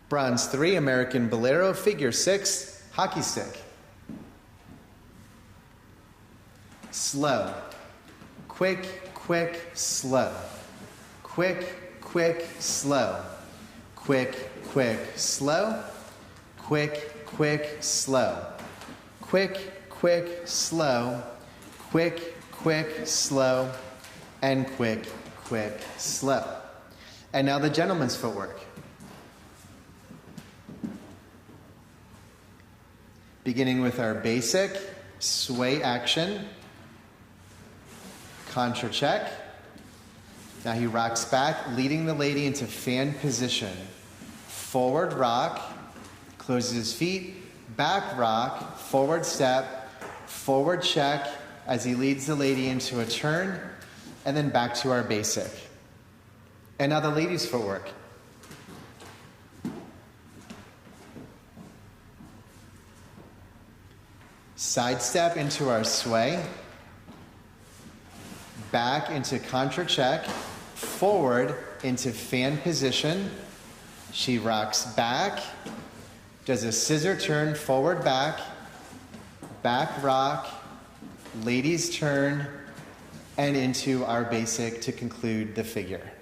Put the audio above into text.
Bronze 3, American Bolero, figure 6, hockey stick. Slow. Quick, quick, slow. Quick, quick, slow. Quick, quick, slow. Quick, quick, slow. Quick, quick, slow. Quick, quick, slow. And quick, quick, slow. And now the gentleman's footwork. Beginning with our basic sway action. Contra check. Now he rocks back, leading the lady into fan position. Forward rock, closes his feet, back rock, forward step, forward check as he leads the lady into a turn, and then back to our basic. And now the lady's footwork. Side step into our sway. Back into contra check. Forward into fan position. She rocks back. Does a scissor turn forward back. Back rock. Ladies turn. And into our basic to conclude the figure.